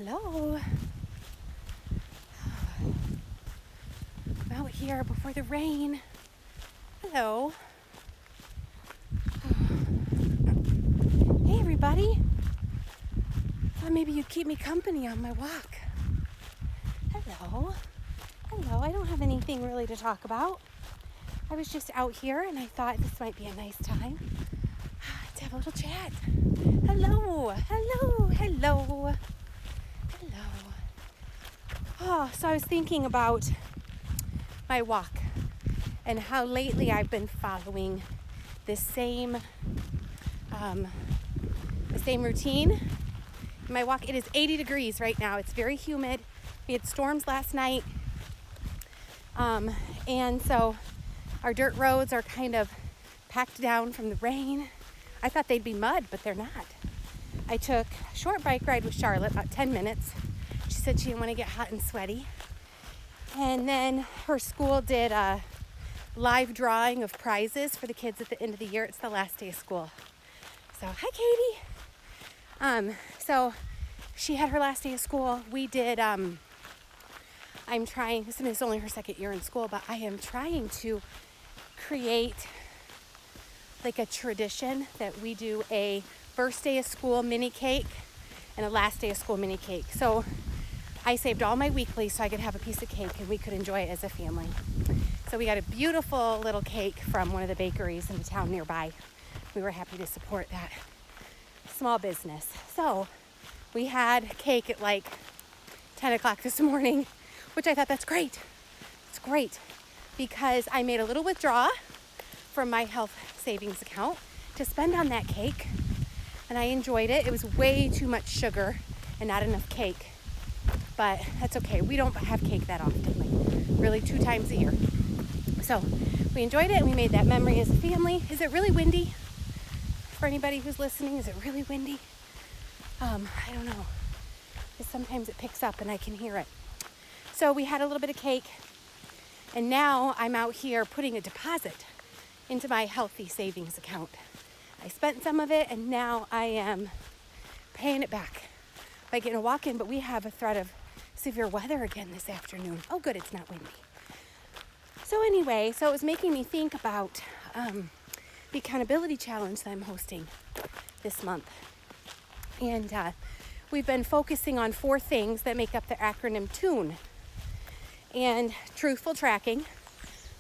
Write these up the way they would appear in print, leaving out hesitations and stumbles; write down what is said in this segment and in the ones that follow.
Hello. I'm out here before the rain. Hello. Hey everybody. Thought maybe you'd keep me company on my walk. Hello. Hello. I don't have anything really to talk about. I was just out here and I thought this might be a nice time to have a little chat. Hello. Hello. Hello. Hello. Oh, so I was thinking about my walk and how lately I've been following the same routine. My walk, it is 80 degrees right now. It's very humid. We had storms last night. And so our dirt roads are kind of packed down from the rain. I thought they'd be mud, but they're not. I took a short bike ride with Charlotte, about 10 minutes. She said she didn't want to get hot and sweaty. And then her school did a live drawing of prizes for the kids at the end of the year. It's the last day of school. So, hi, Katie. So she had her last day of school. We did, I'm trying, this is only her second year in school, but I am trying to create like a tradition that we do a first day of school mini cake and a last day of school mini cake. So I saved all my weekly so I could have a piece of cake and we could enjoy it as a family. So we got a beautiful little cake from one of the bakeries in the town nearby. We were happy to support that small business. So we had cake at like 10 o'clock this morning, which I thought that's great. It's great because I made a little withdrawal from my health savings account to spend on that cake. And I enjoyed it. It was way too much sugar and not enough cake. But that's okay. We don't have cake that often, like really 2 times a year. So we enjoyed it and we made that memory as a family. Is it really windy? For anybody who's listening, is it really windy? I don't know. Because sometimes it picks up and I can hear it. So we had a little bit of cake. And now I'm out here putting a deposit into my healthy savings account. I spent some of it and now I am paying it back by getting a walk in, but we have a threat of severe weather again this afternoon. Oh good, it's not windy. So anyway, so it was making me think about the accountability challenge that I'm hosting this month. And we've been focusing on 4 things that make up the acronym TUNE. And truthful tracking,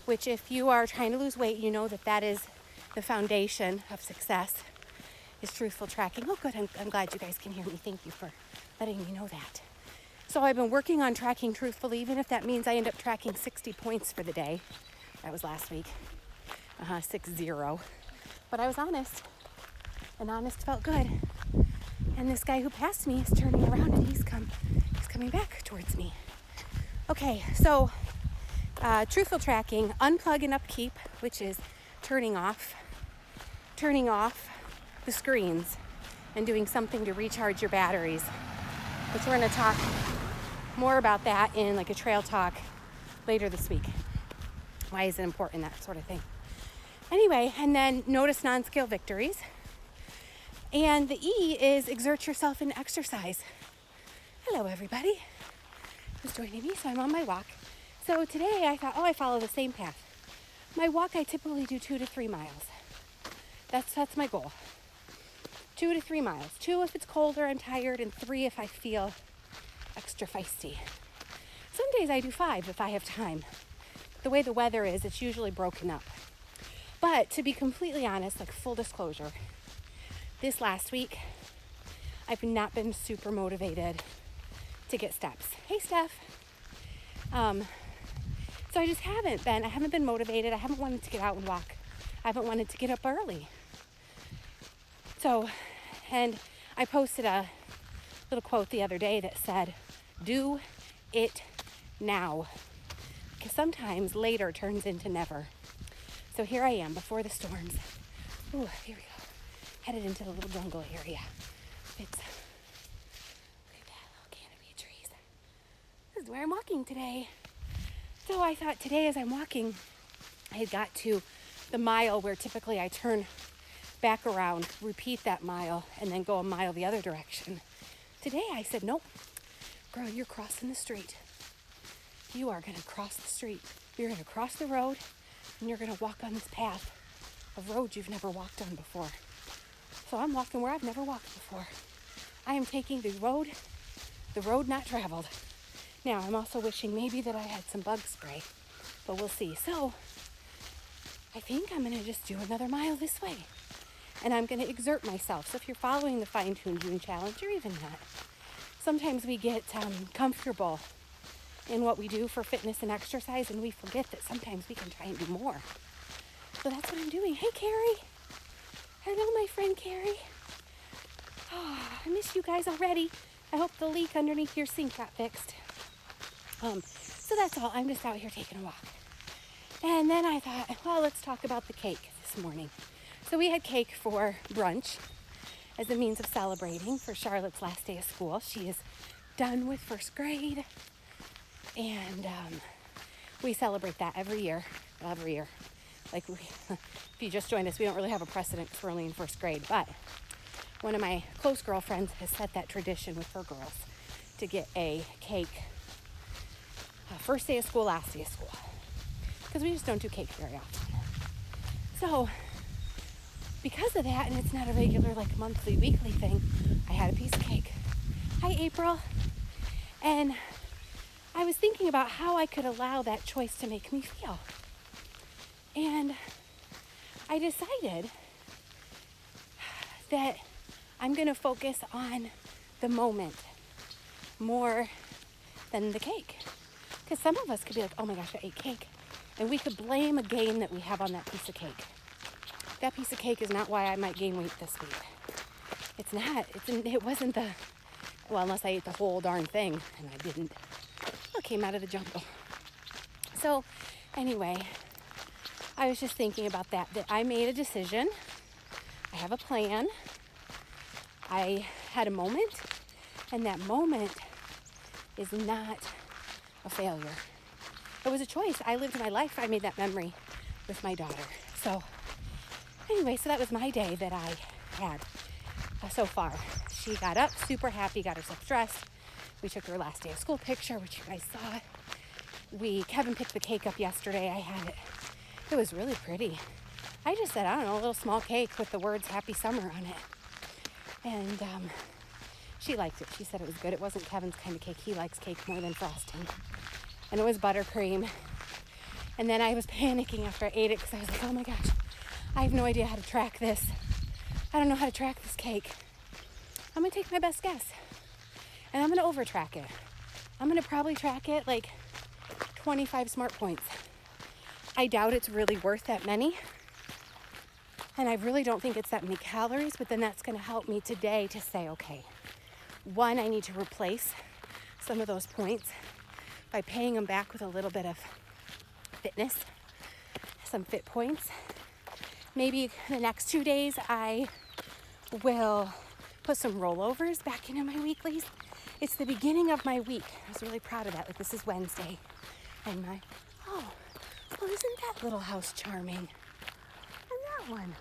which if you are trying to lose weight, you know that is the foundation of success, is truthful tracking. Oh good, I'm glad you guys can hear me. Thank you for letting me know that. So I've been working on tracking truthfully, even if that means I end up tracking 60 points for the day. That was last week, 60. But I was honest, and honest felt good. And this guy who passed me is turning around and he's coming back towards me. Okay, so truthful tracking, unplug and upkeep, which is turning off the screens and doing something to recharge your batteries, which we're going to talk more about that in like a trail talk later this week. Why is it important, that sort of thing. Anyway, and then notice non-scale victories. And the E is exert yourself in exercise. Hello, everybody who's joining me. So I'm on my walk. So today I thought, I follow the same path. My walk, I typically do 2 to 3 miles. That's my goal. 2 to 3 miles. 2 if it's colder, I'm tired, and 3 if I feel extra feisty. Some days I do 5 if I have time. The way the weather is, it's usually broken up. But to be completely honest, like full disclosure, this last week, I've not been super motivated to get steps. Hey, Steph. So I just haven't been. I haven't been motivated. I haven't wanted to get out and walk. I haven't wanted to get up early. So, and I posted a little quote the other day that said, do it now. Because sometimes later turns into never. So here I am before the storms. Ooh, here we go. Headed into the little jungle area. It's, look at that little canopy of trees. This is where I'm walking today. So I thought today as I'm walking, I had got to the mile where typically I turn back around, repeat that mile, and then go a mile the other direction. Today I said, nope, girl, you're crossing the street. You are going to cross the street. You're going to cross the road, and you're going to walk on this path of road you've never walked on before. So I'm walking where I've never walked before. I am taking the road not traveled. Now, I'm also wishing maybe that I had some bug spray, but we'll see. So I think I'm going to just do another mile this way, and I'm going to exert myself. So if you're following the Fine-Tuned June Challenge, or even not, sometimes we get comfortable in what we do for fitness and exercise, and we forget that sometimes we can try and do more. So that's what I'm doing. Hey, Carrie. Hello, my friend Carrie. Oh, I miss you guys already. I hope the leak underneath your sink got fixed. So that's all. I'm just out here taking a walk. And then I thought, well, let's talk about the cake this morning. So we had cake for brunch as a means of celebrating for Charlotte's last day of school. She is done with first grade. And we celebrate that every year. Like, if you just joined us, we don't really have a precedent because we're only in first grade. But one of my close girlfriends has set that tradition with her girls to get a cake first day of school, last day of school. Because we just don't do cake very often. So, because of that, and it's not a regular, like, monthly, weekly thing, I had a piece of cake. Hi, April. And I was thinking about how I could allow that choice to make me feel. And I decided that I'm going to focus on the moment more than the cake. Because some of us could be like, oh my gosh, I ate cake. And we could blame a gain that we have on that piece of cake. That piece of cake is not why I might gain weight this week. It's not. It wasn't well, unless I ate the whole darn thing, and I didn't. It came out of the jungle. So, anyway, I was just thinking about that I made a decision. I have a plan. I had a moment, and that moment is not a failure. It was a choice. I lived my life. I made that memory with my daughter. So, anyway, so that was my day that I had so far. She got up super happy, got herself dressed. We took her last day of school picture, which you guys saw. Kevin picked the cake up yesterday. I had it. It was really pretty. I just said, I don't know, a little small cake with the words Happy Summer on it. And she liked it. She said it was good. It wasn't Kevin's kind of cake. He likes cake more than frosting. And it was buttercream. And then I was panicking after I ate it because I was like, oh my gosh, I have no idea how to track this. I don't know how to track this cake. I'm going to take my best guess. And I'm going to over-track it. I'm going to probably track it like 25 smart points. I doubt it's really worth that many. And I really don't think it's that many calories, but then that's going to help me today to say, okay, one, I need to replace some of those points by paying them back with a little bit of fitness, some fit points. Maybe the next 2 days I will put some rollovers back into my weeklies. It's the beginning of my week. I was really proud of that. Like, this is Wednesday. And isn't that little house charming? And that one.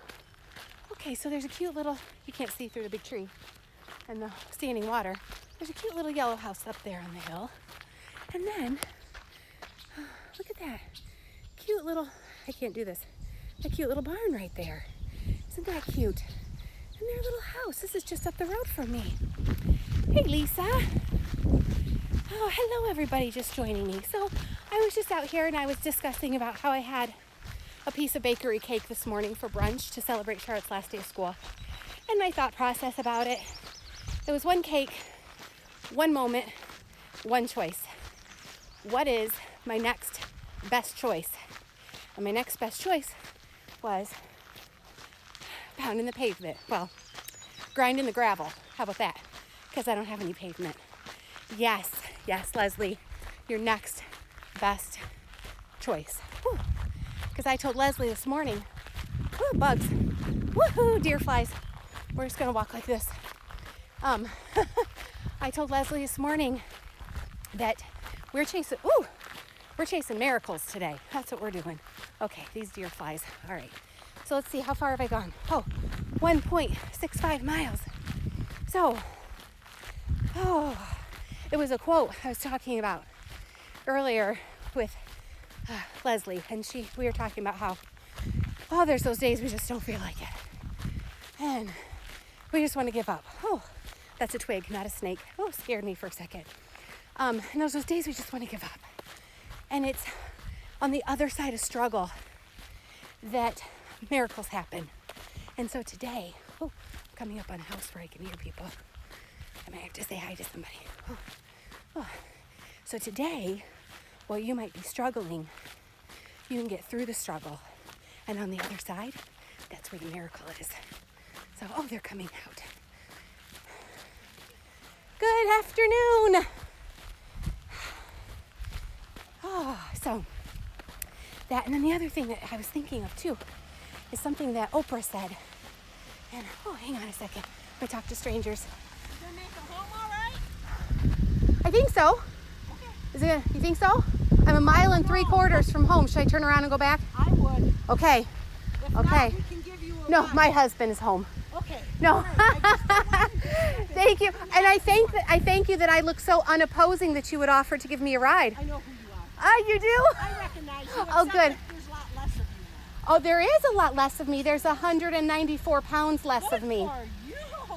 Okay, so there's a cute little, you can't see through the big tree and the standing water. There's a cute little yellow house up there on the hill. And then, look at that. Cute little, I can't do this. A cute little barn right there. Isn't that cute? And their little house. This is just up the road from me. Hey, Lisa. Oh, hello, everybody just joining me. So I was just out here and I was discussing about how I had a piece of bakery cake this morning for brunch to celebrate Charlotte's last day of school. And my thought process about it, it was one cake, one moment, one choice. What is my next best choice? And my next best choice was pounding the pavement. Well, grinding the gravel. How about that? Because I don't have any pavement. Yes, Leslie, your next best choice. Because I told Leslie this morning, bugs, woohoo, deer flies. We're just gonna walk like this. I told Leslie this morning that we're chasing miracles today. That's what we're doing. Okay, these deer flies. All right. So let's see, how far have I gone? 1.65 miles. So, It was a quote I was talking about earlier with Leslie, and we were talking about how, oh, there's those days we just don't feel like it. And we just want to give up. Oh, that's a twig, not a snake. Oh, scared me for a second. And those days we just want to give up. And it's on the other side of struggle that miracles happen. And so today, I'm coming up on a house where I can hear people. I might have to say hi to somebody. So today, while you might be struggling, you can get through the struggle. And on the other side, that's where the miracle is. So, they're coming out. Good afternoon. So that, and then the other thing that I was thinking of too is something that Oprah said. And, hang on a second. I talk to strangers. You gonna make it home all right? I think so. Okay. You think so? I'm 1 mile and 3/4 from home. Should I turn around and go back? I would. Okay. If Okay. not, we can give you a No, ride. my husband is home. Okay. No. All right. I just don't want to do it. Thank you. And I thank you that I look so unopposing that you would offer to give me a ride. I know who you are. You do? I recognize you. Oh, except good. that there's a lot less of you now. Oh, there is a lot less of me. There's 194 pounds less Good of me. for you.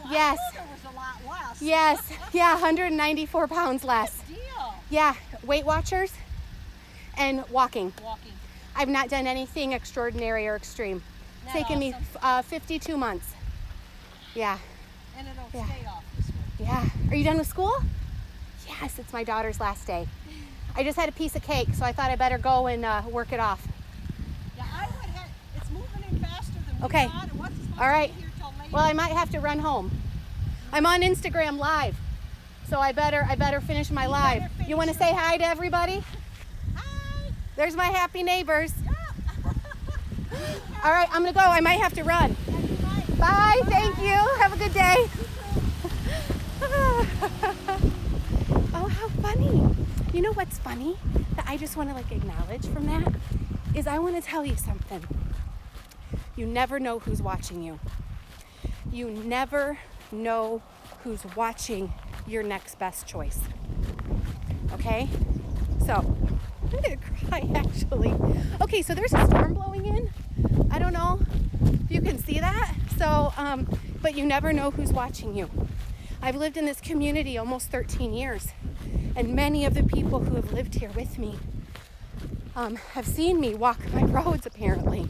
Yes. I knew there was a lot less. Yes. Yeah, 194 pounds less. Good deal. Yeah, WeightWatchers and walking. Walking. I've not done anything extraordinary or extreme. It's Isn't taken that me 52 months. Yeah. And it'll Yeah. stay off this way. Yeah. Are you done with school? Yes, it's my daughter's last day. I just had a piece of cake, so I thought I better go and work it off. Yeah, I would have. It's moving in faster than we Okay. thought. It wasn't supposed All right. to be here till later. Well, I might have to run home. I'm on Instagram Live, so I better finish my live. better finish You want to your say hi to everybody? Hi. There's my happy neighbors. Yeah. All right, I'm gonna go. I might have to run. Yeah, you might. Bye. Thank you. Have a good day. Oh, how funny. You know what's funny that I just want to acknowledge from that is I want to tell you something. You never know who's watching you. You never know who's watching your next best choice. Okay? So, I'm going to cry actually. Okay, so there's a storm blowing in. I don't know if you can see that. So, but you never know who's watching you. I've lived in this community almost 13 years. And many of the people who have lived here with me have seen me walk my roads, apparently.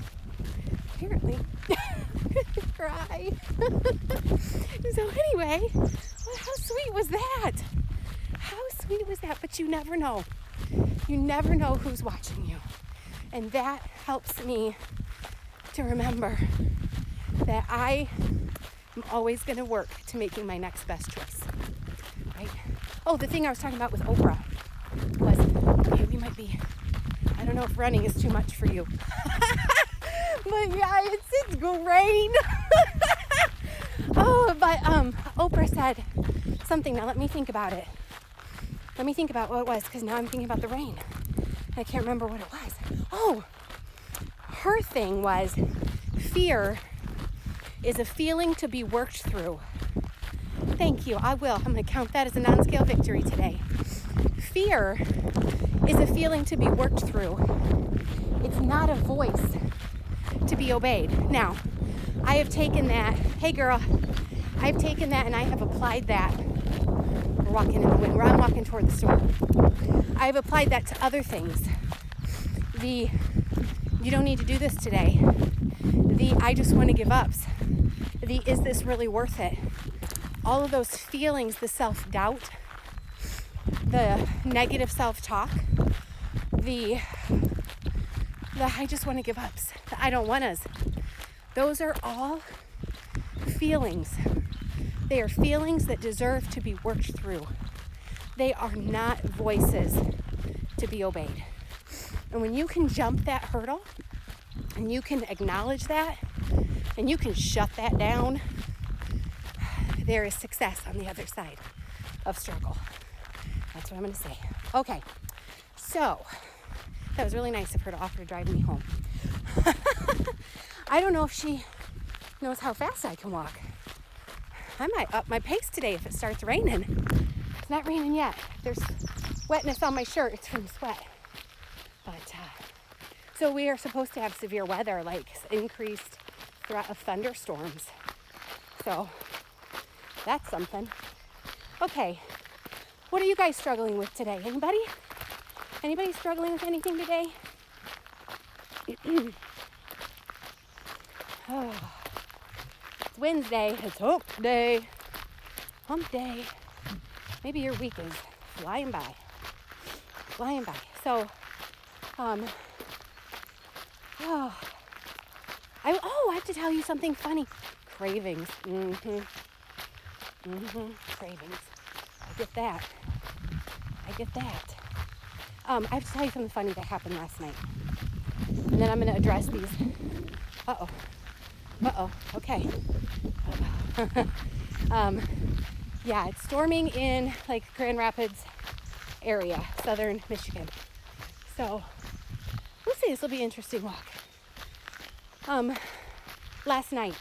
Cry. So anyway, well, how sweet was that? How sweet was that? But you never know. You never know who's watching you. And that helps me to remember that I am always going to work to making my next best choice. Right? Oh, the thing I was talking about with Oprah was, okay, we might be, I don't know if running is too much for you. But yeah, it's great. Oh, but Oprah said something. Now let me think about it. Let me think about what it was, because now I'm thinking about the rain. I can't remember what it was. Oh, her thing was fear is a feeling to be worked through. Thank you. I will. I'm going to count that as a non-scale victory today. Fear is a feeling to be worked through. It's not a voice to be obeyed. Now, I have taken that. Hey, girl. I've taken that and I have applied that. We're walking in the wind. I'm walking toward the store. I've applied that to other things. The you don't need to do this today. The I just want to give ups. The is this really worth it? All of those feelings, the self-doubt, the negative self-talk, the I just want to give ups, the I don't want us. Those are all feelings. They are feelings that deserve to be worked through. They are not voices to be obeyed. And when you can jump that hurdle and you can acknowledge that and you can shut that down, there is success on the other side of struggle. That's what I'm going to say. Okay, so that was really nice of her to offer to drive me home. I don't know if she knows how fast I can walk. I might up my pace today if it starts raining. It's not raining yet. There's wetness on my shirt. It's from sweat. But, so we are supposed to have severe weather, like increased threat of thunderstorms. So that's something. Okay, what are you guys struggling with today? Anybody? Anybody struggling with anything today? Oh, it's Wednesday. It's hump day. Hump day. Maybe your week is flying by. Flying by. So, I have to tell you something funny. Cravings. Cravings. I get that. I have to tell you something funny that happened last night. And then I'm going to address these. Okay. Yeah, it's storming in like Grand Rapids area, southern Michigan. So we'll see. This will be an interesting walk. Last night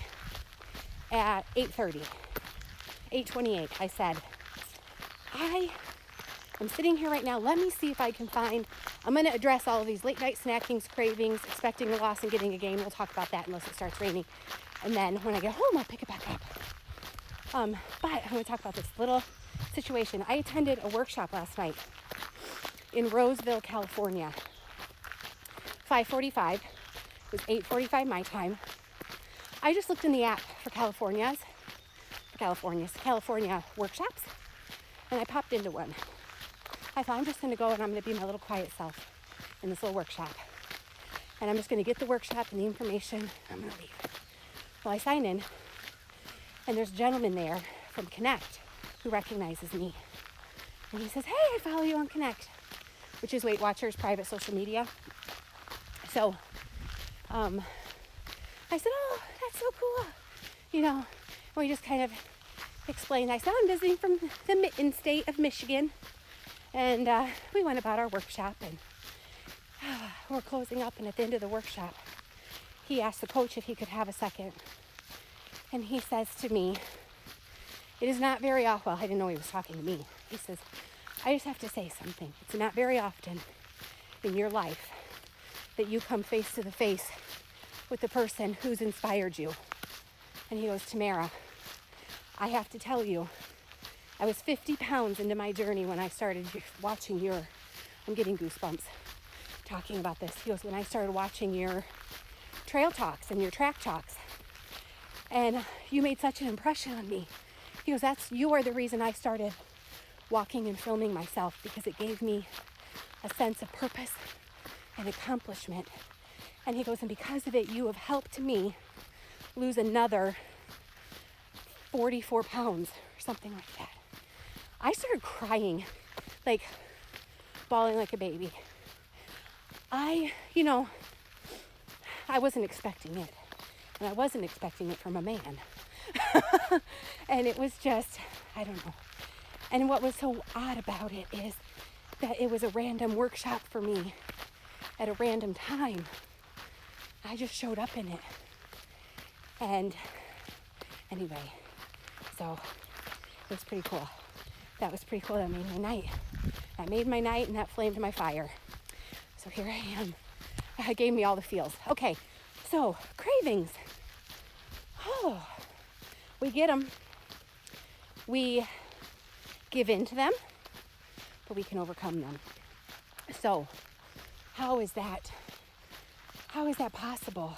at 8:28, I said, I'm sitting here right now. Let me see if I can find. I'm going to address all of these late night snackings, cravings, expecting a loss and getting a gain. We'll talk about that unless it starts raining. And then when I get home, I'll pick it back up. But I'm going to talk about this little situation. I attended a workshop last night in Roseville, California. 5:45. It was 8:45 my time. I just looked in the app for California workshops, and I popped into one. I thought I'm just going to go and I'm going to be my little quiet self in this little workshop. And I'm just going to get the workshop and the information. I'm going to leave. Well, I sign in, and there's a gentleman there from Connect who recognizes me. And he says, hey, I follow you on Connect, which is WeightWatchers' private social media. So I said, oh, that's so cool. We just kind of explained. I said, I'm visiting from the Mitten State of Michigan. And we went about our workshop, and we're closing up. And at the end of the workshop, he asked the coach if he could have a second. And he says to me, it is not very often, well, I didn't know he was talking to me. He says, I just have to say something. It's not very often in your life that you come face to the face with the person who's inspired you. And he goes, Tamara, I have to tell you, I was 50 pounds into my journey when I started watching I'm getting goosebumps talking about this. He goes, when I started watching your trail talks and your track talks, and you made such an impression on me. He goes, you are the reason I started walking and filming myself, because it gave me a sense of purpose and accomplishment. And he goes, and because of it, you have helped me lose another 44 pounds or something like that. I started crying, like bawling like a baby. I wasn't expecting it. And I wasn't expecting it from a man. And it was just, I don't know. And what was so odd about it is that it was a random workshop for me at a random time. I just showed up in it. And anyway, so it was pretty cool. That was pretty cool. That made my night. That made my night, and that flamed my fire. So here I am. It gave me all the feels. Okay, so cravings. Oh, we get them. We give in to them, but we can overcome them. So how is that possible?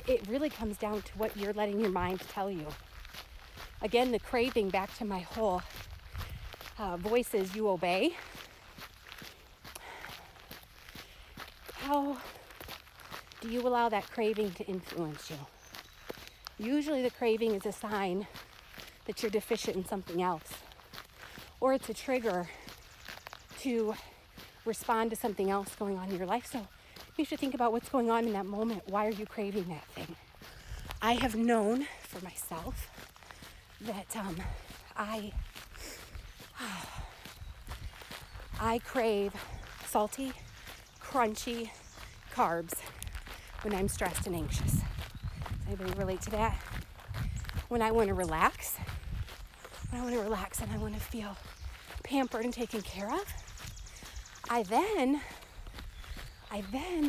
It really comes down to what you're letting your mind tell you. Again, the craving, back to my whole voices you obey. How do you allow that craving to influence you? Usually the craving is a sign that you're deficient in something else, or it's a trigger to respond to something else going on in your life. So you should think about what's going on in that moment. Why are you craving that thing? I have known for myself that I crave salty, crunchy carbs when I'm stressed and anxious. Does anybody relate to that? When I want to relax, when I want to relax and I want to feel pampered and taken care of, I then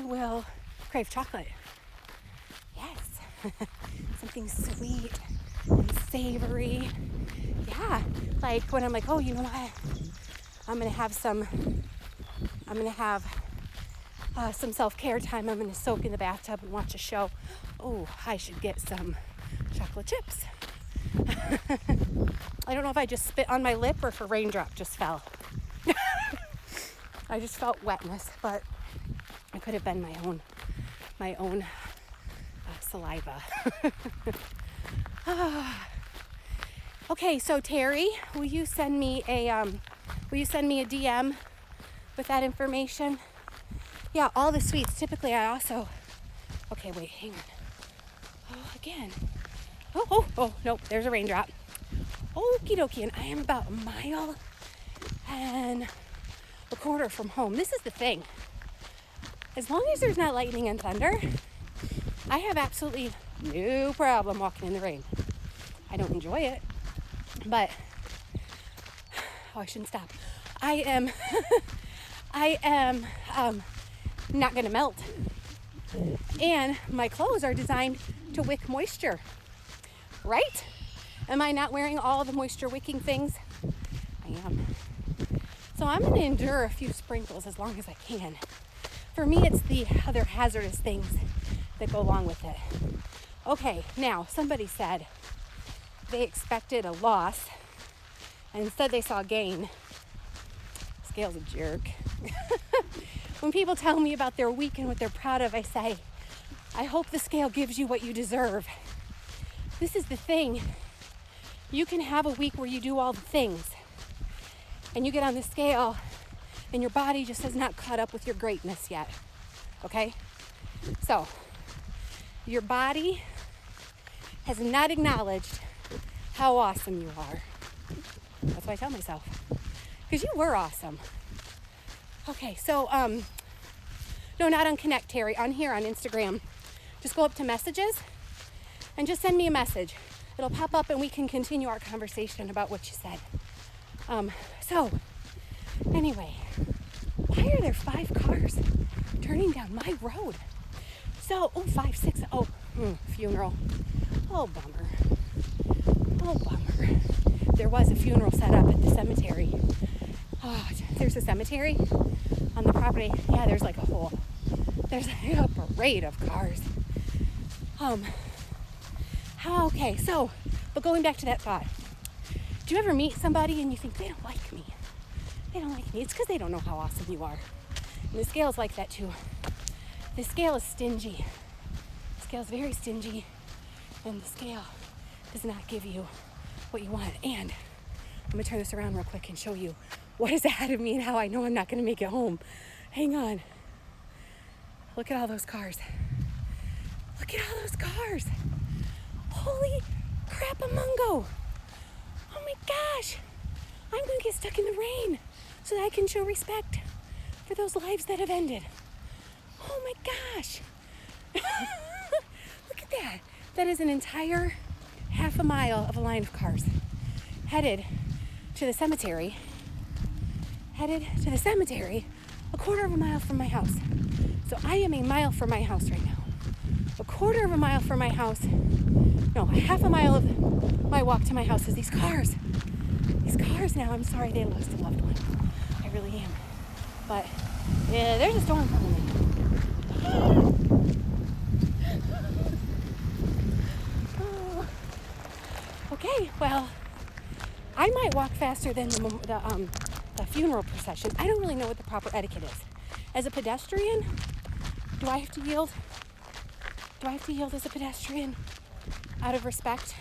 will crave chocolate. Yes. Something sweet and savory. Yeah. Like when I'm like, oh, you know what? I'm going to have some self-care time. I'm going to soak in the bathtub and watch a show. Oh, I should get some chocolate chips. I don't know if I just spit on my lip or if a raindrop just fell. I just felt wetness, but it could have been my own saliva. Okay, so Terry, will you send me a DM with that information? Yeah, all the sweets. Typically, I also. Okay, wait, hang on. Oh, again. Oh, nope, there's a raindrop. Okie dokie, and I am about a mile and a quarter from home. This is the thing. As long as there's not lightning and thunder, I have absolutely no problem walking in the rain. I don't enjoy it, but I shouldn't stop. I am not gonna melt. And my clothes are designed to wick moisture, right? Am I not wearing all the moisture wicking things? I am. So I'm gonna endure a few sprinkles as long as I can. For me, it's the other hazardous things that go along with it. Okay, now somebody said they expected a loss and instead they saw a gain. Scale's a jerk. When people tell me about their week and what they're proud of, I say, I hope the scale gives you what you deserve. This is the thing. You can have a week where you do all the things and you get on the scale and your body just has not caught up with your greatness yet. Okay? So, your body has not acknowledged how awesome you are. That's what I tell myself. Because you were awesome. Okay, so, no, not on Connect, Terry. On here, on Instagram. Just go up to messages and just send me a message. It'll pop up and we can continue our conversation about what you said. So, anyway, why are there 5 cars turning down my road? So, 5, 6, funeral. Oh, bummer. There was a funeral set up at the cemetery. Oh, there's a cemetery on the property. Yeah, there's like there's like a parade of cars. Okay, so, but going back to that thought, do you ever meet somebody and you think they don't like me? It's because they don't know how awesome you are. And the scale's like that too. The scale is stingy. The scale's very stingy, and the scale does not give you what you want. And I'm gonna turn this around real quick and show you what is ahead of me and how I know I'm not gonna make it home. Hang on. Look at all those cars. Holy crap-a-mungo. Oh my gosh. I'm gonna get stuck in the rain so that I can show respect for those lives that have ended. Oh my gosh. Look at that. That is an entire half a mile of a line of cars headed to the cemetery. A quarter of a mile from my house. So I am a mile from my house right now. A quarter of a mile from my house. No, a half a mile of my walk to my house is these cars. Now, I'm sorry they lost a loved one. I really am. But yeah, there's a storm coming in. Oh. Okay, well, I might walk faster than the funeral procession. I don't really know what the proper etiquette is. As a pedestrian, do I have to yield? As a pedestrian out of respect?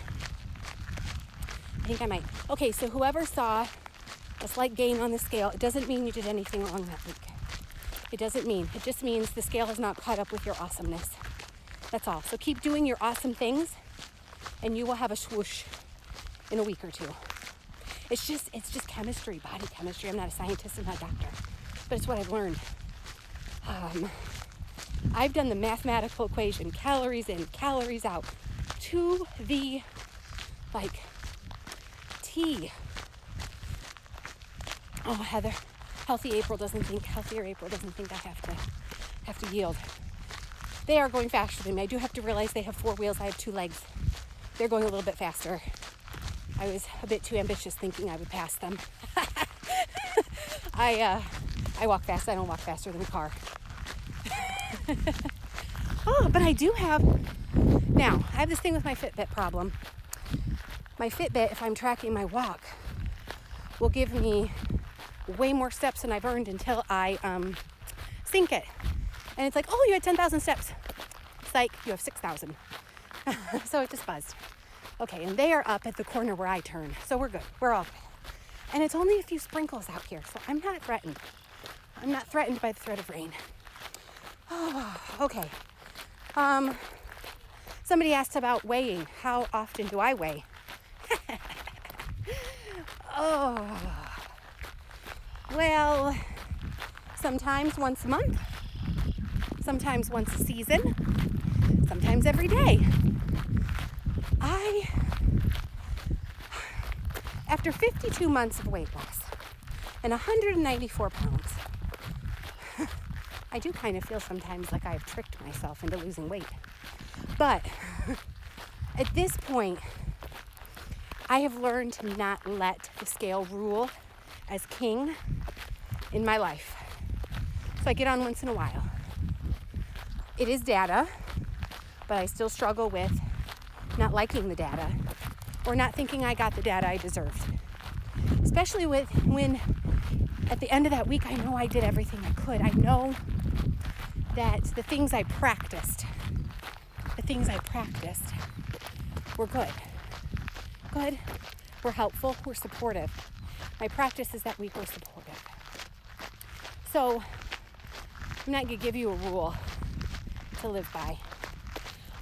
I think I might. Okay, so whoever saw a slight gain on the scale, it doesn't mean you did anything wrong that week. It just means the scale has not caught up with your awesomeness. That's all. So keep doing your awesome things and you will have a swoosh in a week or two. It's just chemistry, body chemistry. I'm not a scientist, I'm not a doctor, but it's what I've learned. I've done the mathematical equation, calories in, calories out, to the tea. Oh, Heather, healthier April doesn't think I have to yield. They are going faster than me. I do have to realize they have 4 wheels. I have 2 legs. They're going a little bit faster. I was a bit too ambitious thinking I would pass them. I walk fast. I don't walk faster than a car. Oh, but I do have, now, I have this thing with my Fitbit problem. My Fitbit, if I'm tracking my walk, will give me way more steps than I've earned until I sync it. And it's like, oh, you had 10,000 steps. It's like, you have 6,000. So it just buzzed. Okay, and they are up at the corner where I turn. So we're good. We're all good. And it's only a few sprinkles out here, so I'm not threatened. I'm not threatened by the threat of rain. Oh, okay. Somebody asked about weighing. How often do I weigh? Oh, well, sometimes once a month, sometimes once a season, sometimes every day. After 52 months of weight loss and 194 pounds, I do kind of feel sometimes like I've tricked myself into losing weight. But at this point, I have learned to not let the scale rule as king in my life. So I get on once in a while. It is data, but I still struggle with not liking the data or not thinking I got the data I deserved. Especially when at the end of that week, I know I did everything I could. I know that the things I practiced were good. Good, were helpful, were supportive. My practices that week were supportive. So I'm not going to give you a rule to live by.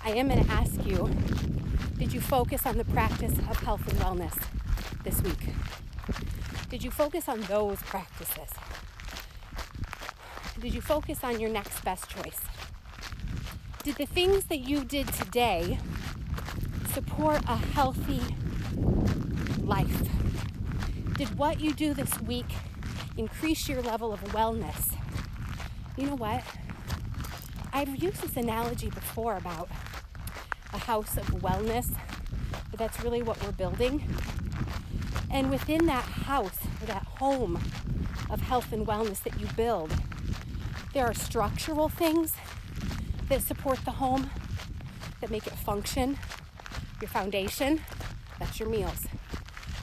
I am going to ask you, did you focus on the practice of health and wellness this week? Did you focus on those practices? Did you focus on your next best choice? Did the things that you did today support a healthy life? Did what you do this week increase your level of wellness? You know what? I've used this analogy before about a house of wellness, but that's really what we're building. And within that house, or that home of health and wellness that you build, there are structural things that support the home, that make it function. Your foundation, that's your meals.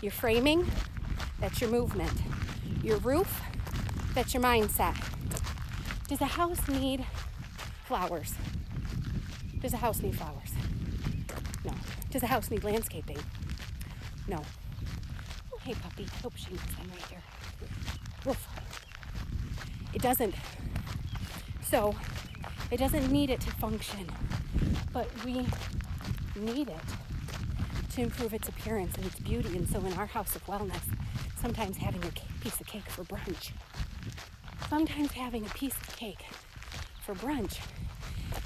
Your framing, that's your movement. Your roof, that's your mindset. Does a house need flowers? Does a house need flowers? No. Does a house need landscaping? No. Oh, hey puppy, I hope she knows I'm right here. Woof. It doesn't. So, it doesn't need it to function, but we need it to improve its appearance and its beauty. And so in our house of wellness, sometimes having a piece of cake for brunch,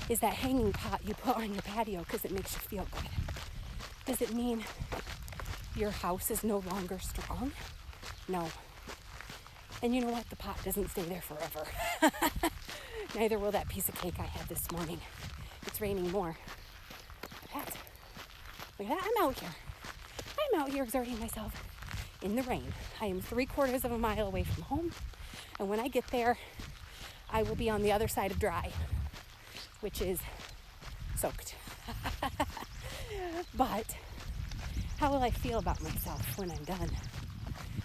is that hanging pot you put on your patio because it makes you feel good. Does it mean your house is no longer strong? No. And you know what? The pot doesn't stay there forever. Neither will that piece of cake I had this morning. It's raining more. But look at that. I'm out here exerting myself in the rain. I am 3/4 of a mile away from home. And when I get there, I will be on the other side of dry, which is soaked. But how will I feel about myself when I'm done?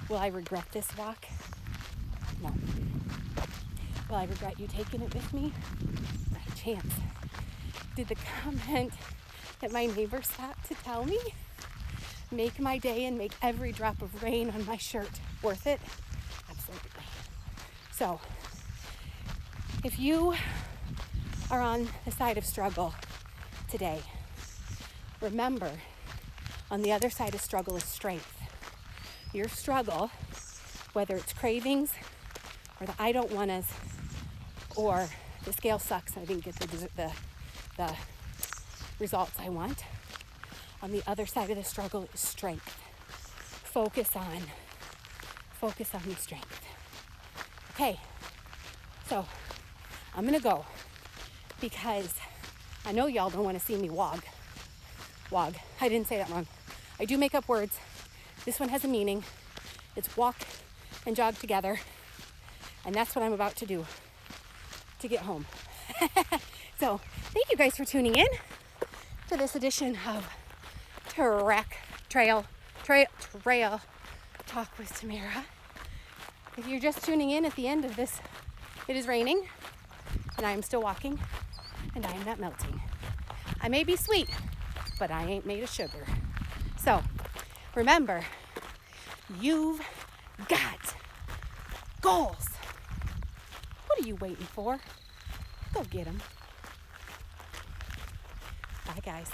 Will I regret this walk? No. Will I regret you taking it with me? Not a chance. Did the comment that my neighbor stopped to tell me make my day and make every drop of rain on my shirt worth it? Absolutely. So, if you are on the side of struggle today, remember, on the other side of struggle is strength. Your struggle, whether it's cravings or the I don't wannas or the scale sucks and I didn't get the results I want, on the other side of the struggle is strength. focus on the strength. Okay, so I'm gonna go because I know y'all don't want to see me wog. I didn't say that wrong. I do make up words. This one has a meaning. It's walk and jog together. And that's what I'm about to do to get home. So thank you guys for tuning in to this edition of Trail Talk with Tamara. If you're just tuning in at the end of this, it is raining and I am still walking and I am not melting. I may be sweet, but I ain't made of sugar. So remember, you've got goals. What are you waiting for? Go get them. Bye, guys.